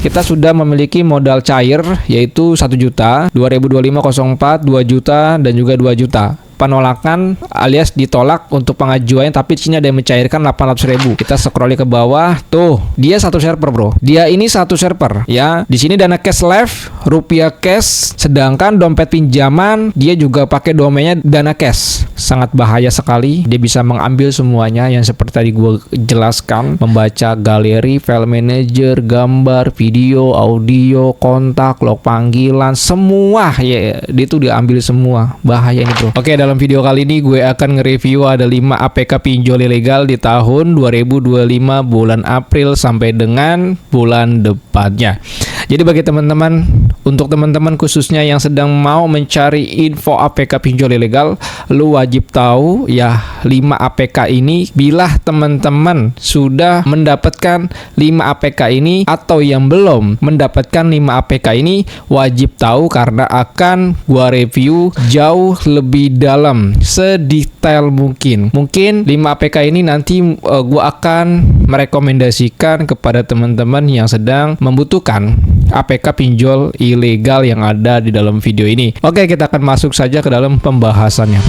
kita sudah memiliki modal cair yaitu 1 juta, 2025-04 2 juta dan juga 2 juta. Penolakan alias ditolak untuk pengajuan, tapi di sini ada yang mencairkan 800.000. Kita scroll ke bawah, tuh dia satu server bro. Dia ini satu server ya. Di sini dana cash left, rupiah cash, sedangkan dompet pinjaman dia juga pakai domainnya dana cash. Sangat bahaya sekali. Dia bisa mengambil semuanya yang seperti tadi gue jelaskan, membaca galeri, file manager, gambar, video, audio, kontak, log panggilan, semua ya. Dia tuh diambil semua. Bahaya ini bro. Oke, dalam video kali ini gue akan nge-review ada 5 APK pinjol ilegal di tahun 2025 bulan April sampai dengan bulan depannya. Jadi bagi teman-teman, untuk teman-teman khususnya yang sedang mau mencari info APK pinjol ilegal, lu wajib tahu ya 5 APK ini. Bila teman-teman sudah mendapatkan 5 APK ini atau yang belum mendapatkan 5 APK ini, wajib tahu karena akan gua review jauh lebih dalam, sedetail mungkin. Mungkin 5 APK ini nanti gua akan merekomendasikan kepada teman-teman yang sedang membutuhkan APK pinjol ilegal yang ada di dalam video ini. Oke, kita akan masuk saja ke dalam pembahasannya.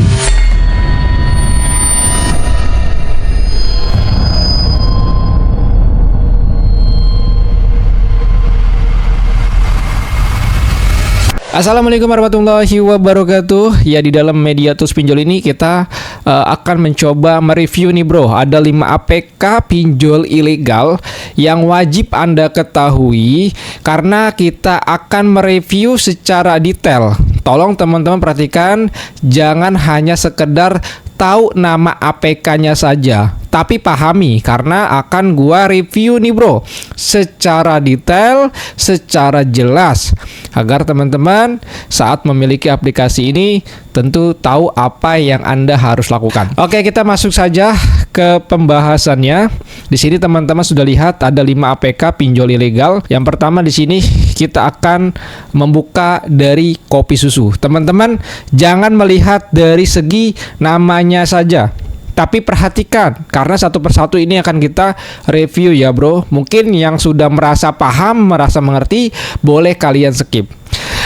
Assalamualaikum warahmatullahi wabarakatuh. Ya, di dalam Mediatus Pinjol ini kita akan mencoba mereview nih bro. Ada 5 APK pinjol ilegal yang wajib Anda ketahui karena kita akan mereview secara detail. Tolong teman-teman perhatikan, jangan hanya sekedar tahu nama APK-nya saja, tapi pahami karena akan gua review nih bro secara detail, secara jelas agar teman-teman saat memiliki aplikasi ini tentu tahu apa yang Anda harus lakukan. Oke, kita masuk saja ke pembahasannya. Di sini teman-teman sudah lihat ada 5 APK pinjol ilegal. Yang pertama di sini kita akan membuka dari kopi susu. Teman-teman jangan melihat dari segi namanya saja, tapi perhatikan karena satu persatu ini akan kita review ya bro. Mungkin yang sudah merasa paham, merasa mengerti, boleh kalian skip.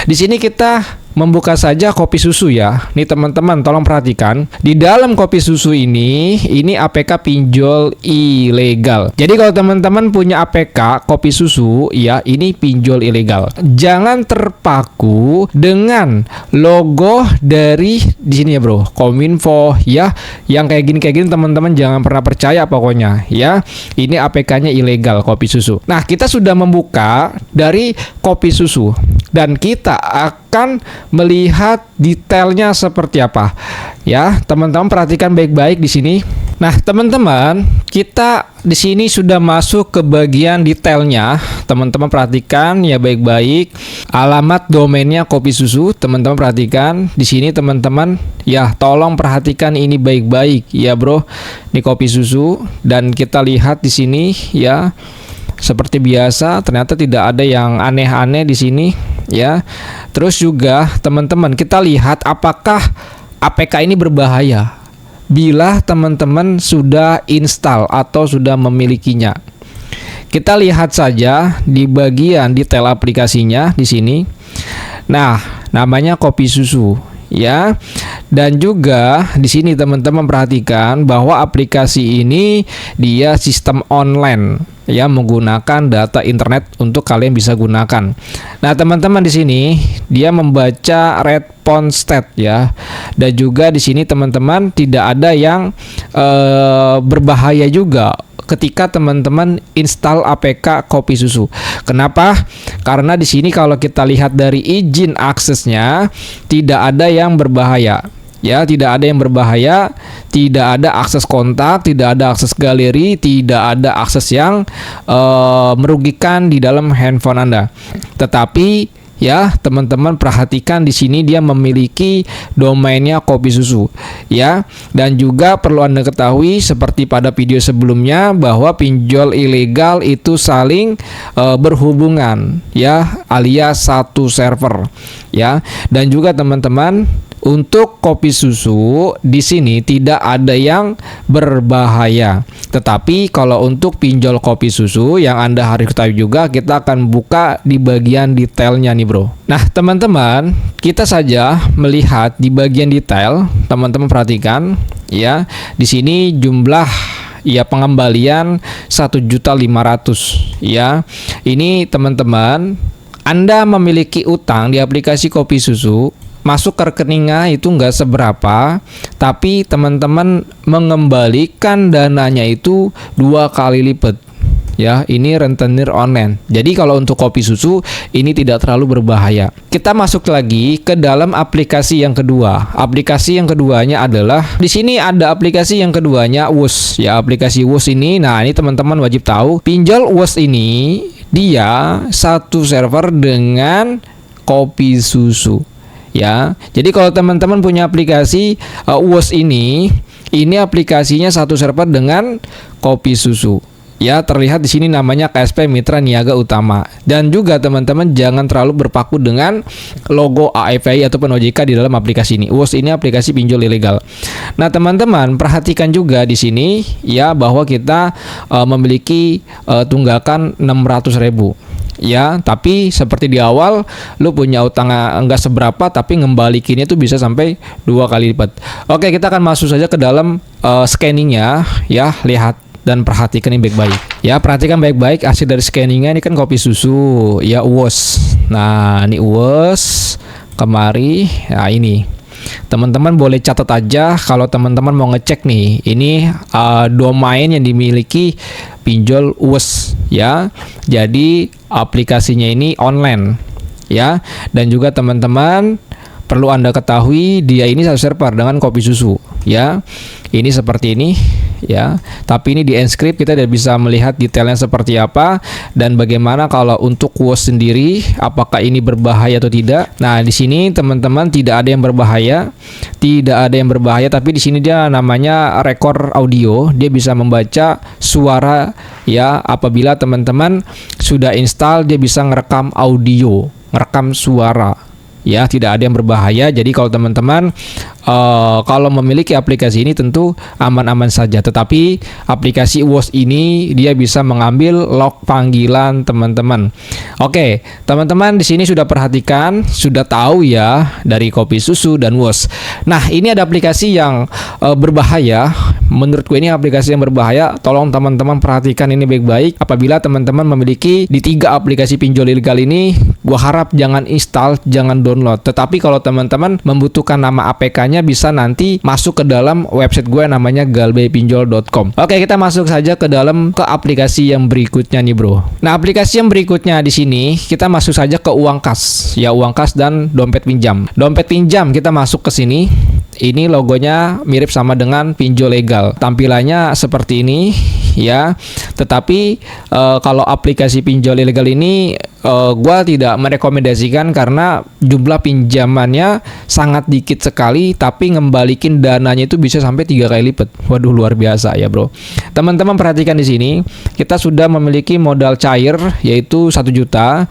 Di sini kita membuka saja kopi susu ya. Nih teman-teman tolong perhatikan. Di dalam kopi susu ini APK pinjol ilegal. Jadi kalau teman-teman punya APK kopi susu ya, ini pinjol ilegal. Jangan terpaku dengan logo dari di sini ya bro, Kominfo ya. Yang kayak gini teman-teman jangan pernah percaya pokoknya ya. Ini APK-nya ilegal kopi susu. Nah, kita sudah membuka dari kopi susu dan kita akan melihat detailnya seperti apa. Ya, teman-teman perhatikan baik-baik di sini. Nah, teman-teman, kita di sini sudah masuk ke bagian detailnya. Teman-teman perhatikan ya baik-baik. Alamat domainnya kopi susu, teman-teman perhatikan. Di sini teman-teman ya tolong perhatikan ini baik-baik ya, bro. Ini kopi susu dan kita lihat di sini ya. Seperti biasa, ternyata tidak ada yang aneh-aneh di sini ya. Terus juga teman-teman kita lihat apakah APK ini berbahaya bila teman-teman sudah install atau sudah memilikinya. Kita lihat saja di bagian detail aplikasinya di sini. Nah, namanya kopi susu ya. Dan juga di sini teman-teman perhatikan bahwa aplikasi ini dia sistem online ya, menggunakan data internet untuk kalian bisa gunakan. Nah, teman-teman di sini dia membaca response stat ya. Dan juga di sini teman-teman tidak ada yang berbahaya juga ketika teman-teman install APK kopi susu. Kenapa? Karena di sini kalau kita lihat dari izin aksesnya tidak ada yang berbahaya. Ya, tidak ada yang berbahaya, tidak ada akses kontak, tidak ada akses galeri, tidak ada akses yang merugikan di dalam handphone Anda. Tetapi ya, teman-teman perhatikan di sini dia memiliki domainnya kopi susu ya. Dan juga perlu Anda ketahui seperti pada video sebelumnya bahwa pinjol ilegal itu saling berhubungan ya, alias satu server ya. Dan juga teman-teman Untuk kopi susu di sini tidak ada yang berbahaya. Tetapi kalau untuk pinjol kopi susu yang Anda harus ketahui juga, kita akan buka di bagian detailnya nih bro. Nah teman-teman, kita saja melihat di bagian detail, teman-teman perhatikan ya, di sini jumlah ya pengembalian 1.500.000 ya. Ini teman-teman, Anda memiliki utang di aplikasi kopi susu, masuk ke rekeningnya itu nggak seberapa, tapi teman-teman mengembalikan dananya itu 2 kali lipat ya. Ini rentenir online. Jadi kalau untuk kopi susu ini tidak terlalu berbahaya. Kita masuk lagi ke dalam aplikasi yang kedua. Aplikasi yang keduanya adalah di sini ada aplikasi yang keduanya Whoosh ya. Aplikasi Whoosh ini, nah ini teman-teman wajib tahu, pinjol Whoosh ini dia satu server dengan kopi susu ya. Jadi kalau teman-teman punya aplikasi Whoosh ini aplikasinya satu server dengan kopi susu ya. Terlihat di sini namanya KSP Mitra Niaga Utama. Dan juga teman-teman jangan terlalu berpaku dengan logo AFI ataupun OJK di dalam aplikasi ini. Whoosh ini aplikasi pinjol ilegal. Nah teman-teman perhatikan juga di sini ya, bahwa kita memiliki tunggakan 600.000 ya. Tapi seperti di awal, lu punya utang enggak seberapa, tapi ngembalikinnya itu bisa sampai 2 kali lipat. Oke, kita akan masuk saja ke dalam scanningnya ya. Lihat dan perhatikan ini baik-baik ya. Perhatikan baik-baik hasil dari scanningnya. Ini kan kopi susu ya, Whoosh. Nah ini Whoosh kemari. Nah ini teman-teman boleh catat aja kalau teman-teman mau ngecek nih, ini domain yang dimiliki pinjol Whoosh ya. Jadi aplikasinya ini online ya. Dan juga teman-teman perlu Anda ketahui, dia ini satu server dengan kopi susu ya. Ini seperti ini ya. Tapi ini di enskript, kita tidak bisa melihat detailnya seperti apa dan bagaimana kalau untuk Whoosh sendiri apakah ini berbahaya atau tidak. Nah, di sini teman-teman tidak ada yang berbahaya. Tidak ada yang berbahaya, tapi di sini dia namanya rekor audio. Dia bisa membaca suara ya. Apabila teman-teman sudah install, dia bisa ngerekam audio, ngerekam suara. Ya, tidak ada yang berbahaya. Jadi kalau teman-teman kalau memiliki aplikasi ini tentu aman-aman saja. Tetapi aplikasi Whoosh ini dia bisa mengambil log panggilan teman-teman. Oke, teman-teman di sini sudah perhatikan, sudah tahu ya dari kopi susu dan Whoosh. Nah, ini ada aplikasi yang berbahaya. Menurutku ini aplikasi yang berbahaya. Tolong teman-teman perhatikan ini baik-baik. Apabila teman-teman memiliki di 3 aplikasi pinjol ilegal ini, gua harap jangan install, jangan download. Tetapi kalau teman-teman membutuhkan nama APK-nya, bisa nanti masuk ke dalam website gue namanya galbaipinjol.com. Oke, kita masuk saja ke dalam ke aplikasi yang berikutnya nih bro. Nah, aplikasi yang berikutnya di sini kita masuk saja ke uang kas ya, uang kas dan dompet pinjam. Dompet pinjam kita masuk ke sini. Ini logonya mirip sama dengan pinjol legal. Tampilannya seperti ini ya. Tetapi kalau aplikasi pinjol ilegal ini gua tidak merekomendasikan karena jumlah pinjamannya sangat dikit sekali, tapi ngembalikin dananya itu bisa sampai 3 kali lipat. Waduh, luar biasa ya bro. Teman-teman perhatikan di sini, kita sudah memiliki modal cair yaitu 1 juta,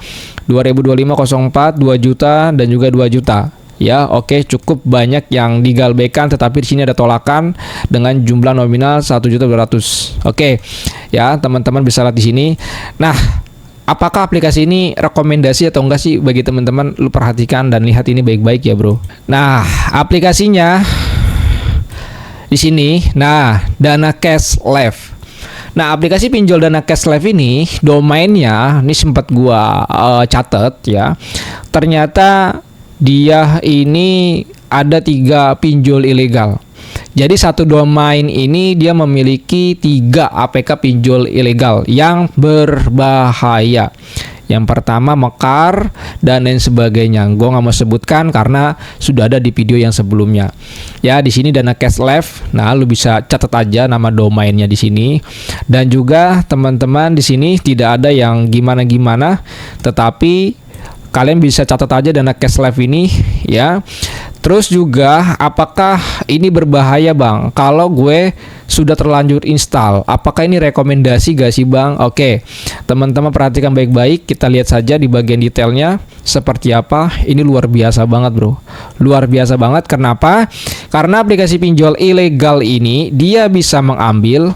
2025 04 2 juta dan juga 2 juta. Ya, oke, cukup banyak yang digalbekan, tetapi di sini ada tolakan dengan jumlah nominal 1.200.000. Oke. Ya, teman-teman bisa lihat di sini. Nah, apakah aplikasi ini rekomendasi atau enggak sih bagi teman-teman? Lu perhatikan dan lihat ini baik-baik ya, bro. Nah, aplikasinya di sini. Nah, Dana Cash Live. Nah, aplikasi pinjol Dana Cash Live ini domainnya ini sempat gua catat ya. Ternyata dia ini ada 3 pinjol ilegal. Jadi satu domain ini dia memiliki 3 APK pinjol ilegal yang berbahaya. Yang pertama Mekar dan lain sebagainya. Gue nggak mau sebutkan karena sudah ada di video yang sebelumnya. Ya, di sini Dana Cash Live. Nah, lu bisa catat aja nama domainnya di sini. Dan juga teman-teman di sini tidak ada yang gimana-gimana, tetapi kalian bisa catat aja Dana Cash Live ini ya. Terus juga apakah ini berbahaya bang? Kalau gue sudah terlanjur install, apakah ini rekomendasi gak sih bang? Oke, teman-teman perhatikan baik-baik. Kita lihat saja di bagian detailnya seperti apa? Ini luar biasa banget, bro. Luar biasa banget. Kenapa? Karena aplikasi pinjol ilegal ini dia bisa mengambil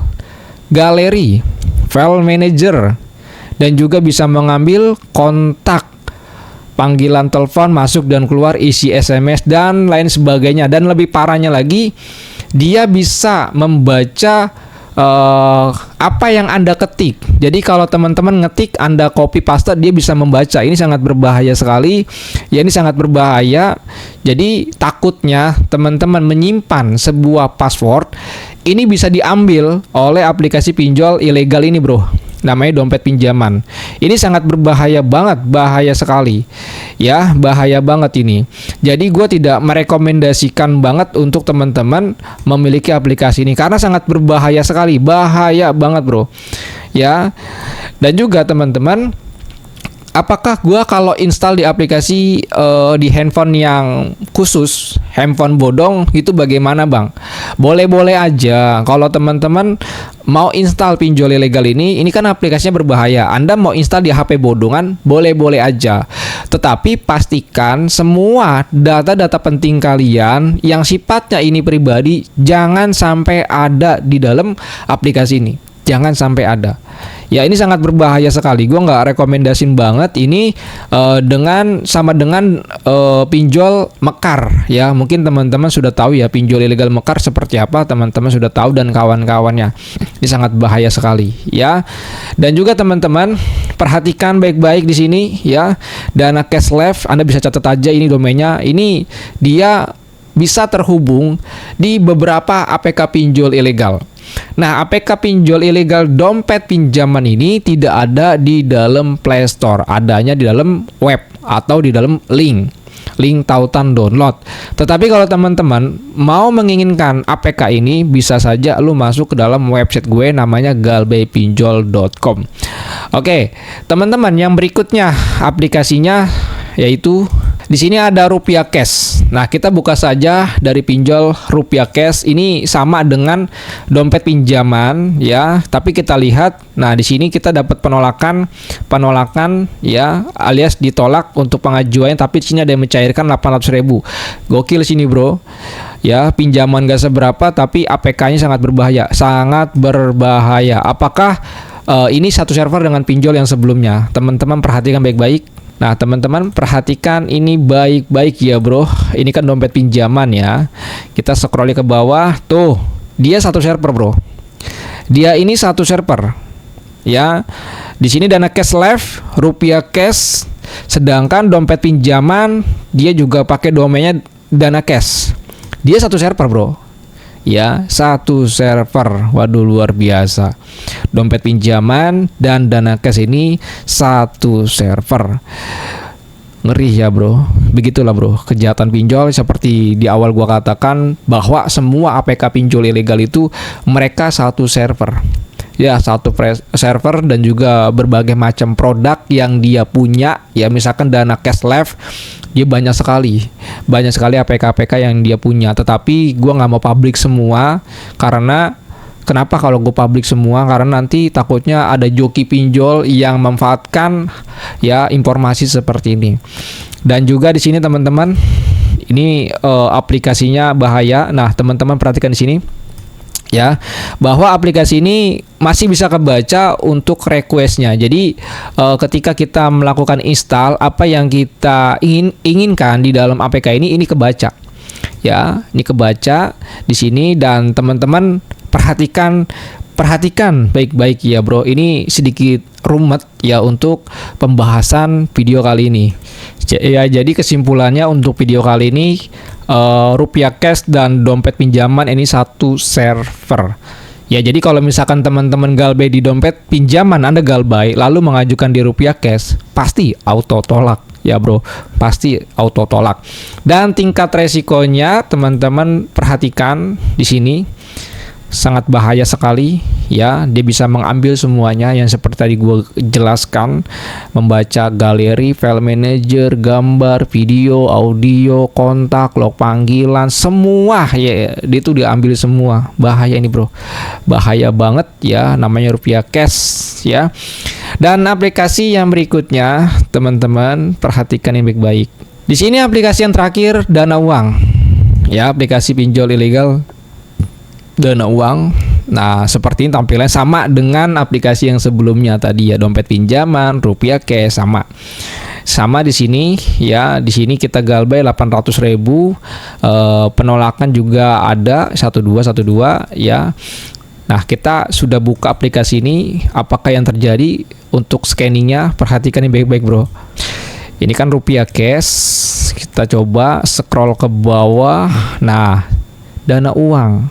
galeri, file manager, dan juga bisa mengambil kontak, panggilan telepon masuk dan keluar, isi SMS dan lain sebagainya. Dan lebih parahnya lagi, dia bisa membaca apa yang Anda ketik. Jadi kalau teman-teman ngetik, Anda copy paste, dia bisa membaca. Ini sangat berbahaya sekali. Ya, ini sangat berbahaya. Jadi takutnya teman-teman menyimpan sebuah password, ini bisa diambil oleh aplikasi pinjol ilegal ini, bro. Namanya dompet pinjaman. Ini sangat berbahaya banget, bahaya sekali. Ya, bahaya banget ini. Jadi gue tidak merekomendasikan banget untuk teman-teman memiliki aplikasi ini karena sangat berbahaya sekali, bahaya banget, bro. Ya. Dan juga teman-teman, apakah gua kalau install di aplikasi di handphone yang khusus, handphone bodong, itu bagaimana, Bang? Boleh-boleh aja. Kalau teman-teman mau install pinjol ilegal ini kan aplikasinya berbahaya. Anda mau install di HP bodongan, boleh-boleh aja. Tetapi pastikan semua data-data penting kalian yang sifatnya ini pribadi jangan sampai ada di dalam aplikasi ini. Jangan sampai ada. Ya, ini sangat berbahaya sekali. Gue nggak rekomendasin banget ini dengan pinjol mekar. Ya, mungkin teman-teman sudah tahu ya pinjol ilegal mekar seperti apa. Teman-teman sudah tahu dan kawan-kawannya. Ini sangat bahaya sekali. Ya, dan juga teman-teman perhatikan baik-baik di sini. Ya, Dana Cash Left. Anda bisa catat aja ini domainnya. Ini dia bisa terhubung di beberapa APK pinjol ilegal. Nah, APK pinjol ilegal dompet pinjaman ini tidak ada di dalam Play Store, adanya di dalam web atau di dalam link tautan download. Tetapi kalau teman-teman mau menginginkan APK ini, bisa saja lu masuk ke dalam website gue namanya galbaipinjol.com. Oke, teman-teman, yang berikutnya aplikasinya yaitu di sini ada Rupiah Cash. Nah, kita buka saja dari pinjol Rupiah Cash. Ini sama dengan dompet pinjaman ya, tapi kita lihat. Nah, di sini kita dapat penolakan ya, alias ditolak untuk pengajuan, tapi di sini ada yang mencairkan 800.000. Gokil sini, bro. Ya, pinjaman gak seberapa tapi APK-nya sangat berbahaya, Apakah ini satu server dengan pinjol yang sebelumnya? Teman-teman perhatikan baik-baik. Nah, teman-teman perhatikan ini baik-baik ya, bro. Ini kan dompet pinjaman ya. Kita scroll ke bawah, tuh dia satu server, bro. Dia ini satu server. Ya, di sini Dana Cash Left, Rupiah Cash. Sedangkan dompet pinjaman dia juga pakai domainnya Dana Cash. Dia satu server, bro. Ya, satu server. Waduh, luar biasa. Dompet pinjaman dan Dana Cash ini satu server. Ngeri ya, bro. Begitulah, bro, kejahatan pinjol. Seperti di awal gua katakan bahwa semua APK pinjol ilegal itu mereka satu server. Ya, satu server dan juga berbagai macam produk yang dia punya. Ya, misalkan Dana Cash Left, dia banyak sekali APK-APK yang dia punya. Tetapi gue nggak mau publik semua, karena kenapa kalau gue publik semua? Karena nanti takutnya ada joki pinjol yang memanfaatkan ya informasi seperti ini. Dan juga di sini teman-teman, ini aplikasinya bahaya. Nah, teman-teman perhatikan di sini. Ya, bahwa aplikasi ini masih bisa kebaca untuk requestnya. Jadi ketika kita melakukan install, apa yang kita inginkan di dalam APK ini kebaca. Ya, ini kebaca di sini. Dan teman-teman perhatikan baik-baik ya, bro. Ini sedikit rumit ya untuk pembahasan video kali ini. Ya, jadi kesimpulannya untuk video kali ini, Rupiah Cash dan dompet pinjaman ini satu server. Ya, jadi kalau misalkan teman-teman galbay di dompet pinjaman, Anda galbay lalu mengajukan di Rupiah Cash, pasti auto tolak. Ya, bro, pasti auto tolak. Dan tingkat resikonya teman-teman perhatikan di sini. Sangat bahaya sekali ya, dia bisa mengambil semuanya yang seperti tadi gue jelaskan, membaca galeri, file manager, gambar, video, audio, kontak, log panggilan, semua ya, dia itu diambil semua. Bahaya ini, bro, bahaya banget ya, namanya Rupiah Cash ya. Dan aplikasi yang berikutnya, teman-teman perhatikan yang baik-baik. Di sini aplikasi yang terakhir, Dana Uang. Ya, aplikasi pinjol ilegal Dana Uang. Nah, seperti ini tampilannya sama dengan aplikasi yang sebelumnya tadi ya, dompet pinjaman, Rupiah Cash sama. Sama di sini ya, di sini kita galbay 800.000, penolakan juga ada 1212 ya. Nah, kita sudah buka aplikasi ini. Apakah yang terjadi untuk scanningnya? Perhatikan ini baik-baik, bro. Ini kan Rupiah Cash. Kita coba scroll ke bawah. Nah, Dana Uang.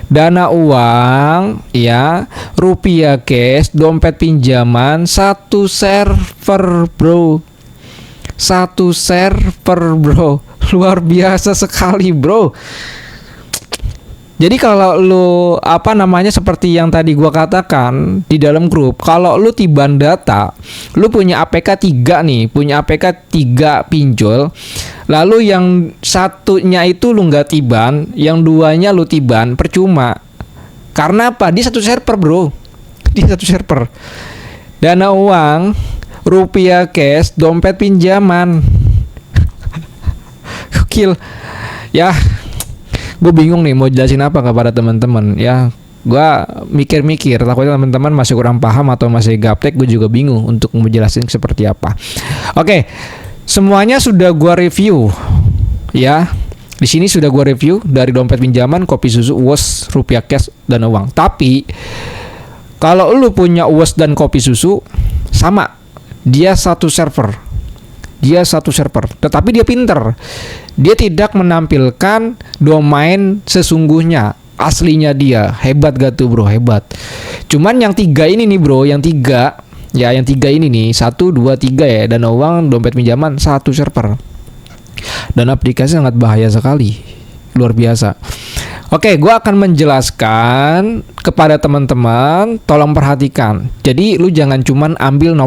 Dana Uang ya, Rupiah Cash, dompet pinjaman, satu server, bro. Satu server, bro. Luar biasa sekali, bro. Jadi kalau lu seperti yang tadi gua katakan di dalam grup, kalau lu tiban data, lu punya APK 3 nih, punya APK 3 pinjol. Lalu yang satunya itu lu nggak tiban, yang duanya lu tiban, percuma. Karena apa? Di satu server, bro. Di satu server. Dana Uang, Rupiah Cash, dompet pinjaman. Gokil. Ya, gue bingung nih mau jelasin apa kepada teman-teman ya. Gue mikir-mikir, takutnya teman-teman masih kurang paham atau masih gaptek. Gue juga bingung untuk mau jelasin seperti apa. Oke, semuanya sudah gue review ya. Di sini sudah gue review dari dompet pinjaman, Kopi Susu, Uwes, Rupiah Cash, Dana Uang. Tapi kalau lu punya Uwes dan Kopi Susu sama, dia satu server. Dia satu server, tetapi dia pinter. Dia tidak menampilkan domain sesungguhnya, aslinya dia. Hebat gak tuh, bro? Hebat. Cuman yang 3 ini nih, bro, yang 3 ya, yang 3 ini nih, 1, 2, 3 ya, Dana Uang, dompet pinjaman, satu server. Dan aplikasi sangat bahaya sekali, luar biasa. Oke, gue akan menjelaskan kepada teman-teman, tolong perhatikan. Jadi lu jangan cuman ambil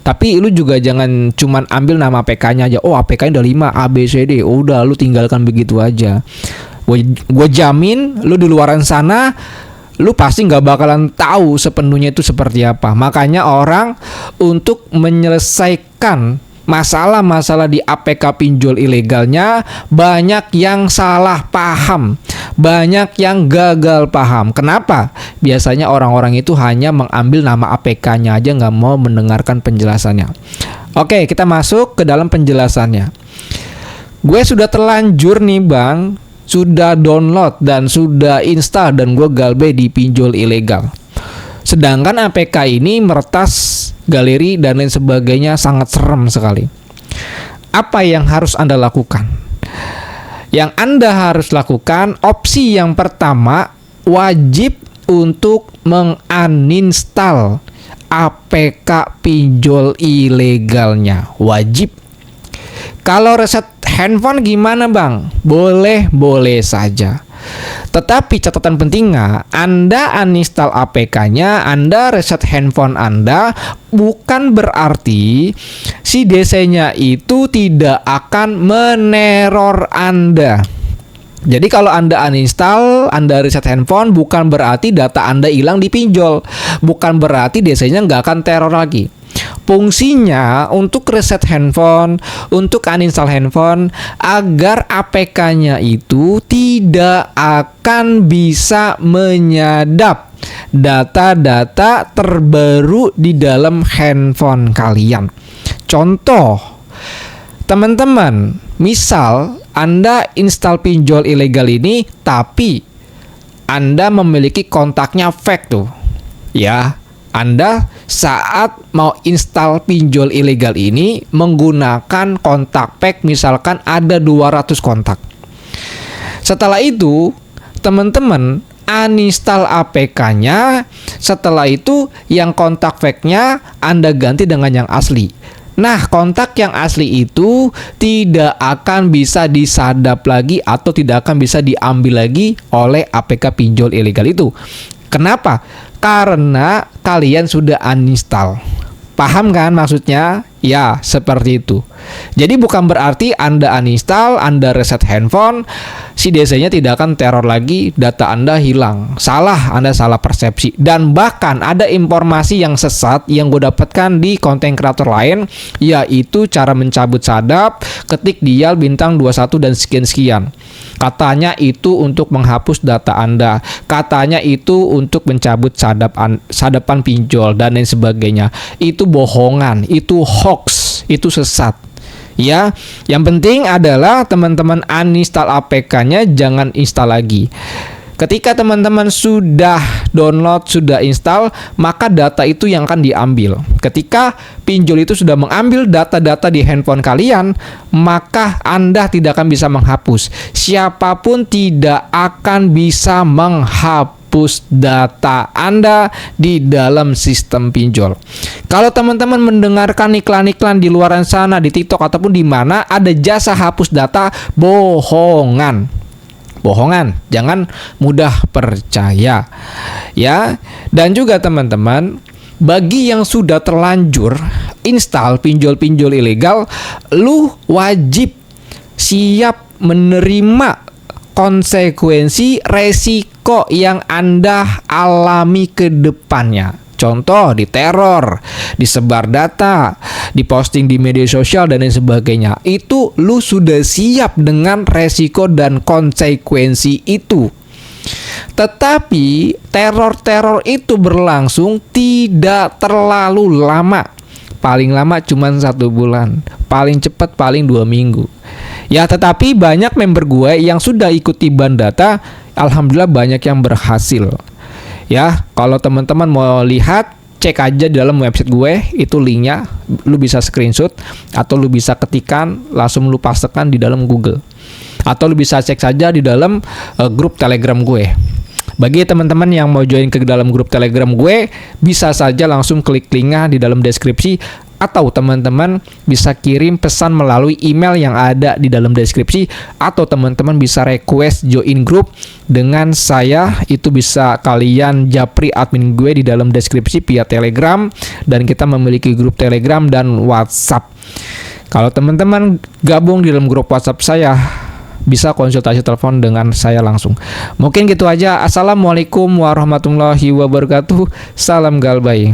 tapi lu juga jangan cuman ambil nama APK-nya aja. Oh, APK-nya udah 5 A B C D. Udah, lu tinggalkan begitu aja. Gue jamin lu di luaran sana lu pasti nggak bakalan tahu sepenuhnya itu seperti apa. Makanya orang untuk menyelesaikan masalah-masalah di APK pinjol ilegalnya banyak yang salah paham, banyak yang gagal paham. Kenapa? Biasanya orang-orang itu hanya mengambil nama APK-nya aja, nggak mau mendengarkan penjelasannya. Oke, kita masuk ke dalam penjelasannya. Gue sudah terlanjur nih, bang, sudah download dan sudah install dan gue galbay di pinjol ilegal. Sedangkan APK ini meretas galeri dan lain sebagainya, sangat serem sekali. Apa yang harus Anda lakukan? Yang Anda harus lakukan, opsi yang pertama, wajib untuk menguninstall APK pinjol ilegalnya. Wajib. Kalau reset handphone gimana, bang? Boleh saja. Tetapi catatan pentingnya, Anda uninstall APK-nya, Anda reset handphone Anda, bukan berarti si DC-nya itu tidak akan meneror Anda. Jadi kalau Anda uninstall, Anda reset handphone, bukan berarti data Anda hilang di pinjol. Bukan berarti DC-nya nggak akan teror lagi. Fungsinya untuk reset handphone, untuk uninstall handphone, agar APK-nya itu tidak akan bisa menyadap data-data terbaru di dalam handphone kalian. Contoh, teman-teman, misal Anda install pinjol ilegal ini, tapi Anda memiliki kontaknya fake tuh, ya. Anda saat mau install pinjol ilegal ini menggunakan kontak fake, misalkan ada 200 kontak. Setelah itu, teman-teman uninstall APK-nya. Setelah itu, yang kontak fake-nya Anda ganti dengan yang asli. Nah, kontak yang asli itu tidak akan bisa disadap lagi atau tidak akan bisa diambil lagi oleh APK pinjol ilegal itu. Kenapa? Karena kalian sudah uninstall. Paham kan maksudnya? Ya, seperti itu. Jadi bukan berarti Anda uninstall, Anda reset handphone, si DC-nya tidak akan teror lagi, data Anda hilang. Salah, Anda salah persepsi. Dan bahkan ada informasi yang sesat yang gue dapatkan di konten kreator lain, yaitu cara mencabut sadap, ketik dial bintang 21 dan sekian-sekian. Katanya itu untuk menghapus data Anda. Katanya itu untuk mencabut sadapan pinjol dan lain sebagainya. Itu bohongan, itu hoax, itu sesat. Ya, yang penting adalah teman-teman uninstall APK-nya, jangan install lagi. Ketika teman-teman sudah download, sudah install, maka data itu yang akan diambil. Ketika pinjol itu sudah mengambil data-data di handphone kalian, maka Anda tidak akan bisa menghapus. Siapapun tidak akan bisa menghapus data Anda di dalam sistem pinjol. Kalau teman-teman mendengarkan iklan-iklan di luar sana, di TikTok ataupun di mana ada jasa hapus data, bohongan, jangan mudah percaya ya. Dan juga teman-teman, bagi yang sudah terlanjur install pinjol-pinjol ilegal, lu wajib siap menerima konsekuensi resiko yang Anda alami ke depannya. Contoh, diteror, disebar data, diposting di media sosial dan lain sebagainya. Itu lu sudah siap dengan resiko dan konsekuensi itu. Tetapi teror-teror itu berlangsung tidak terlalu lama. Paling lama cuma 1 bulan, paling cepat paling 2 minggu. Ya, tetapi banyak member gue yang sudah ikuti ban data, alhamdulillah banyak yang berhasil. Ya, kalau teman-teman mau lihat, cek aja di dalam website gue, itu linknya, lu bisa screenshot atau lu bisa ketikan, langsung lu pastekan di dalam Google. Atau lu bisa cek saja di dalam grup Telegram gue. Bagi teman-teman yang mau join ke dalam grup Telegram gue, bisa saja langsung klik linknya di dalam deskripsi, atau teman-teman bisa kirim pesan melalui email yang ada di dalam deskripsi, atau teman-teman bisa request join grup dengan saya. Itu bisa kalian japri admin gue di dalam deskripsi via Telegram, dan kita memiliki grup Telegram dan WhatsApp. Kalau teman-teman gabung di dalam grup WhatsApp saya, bisa konsultasi telepon dengan saya langsung. Mungkin gitu aja. Assalamualaikum warahmatullahi wabarakatuh. Salam galbay.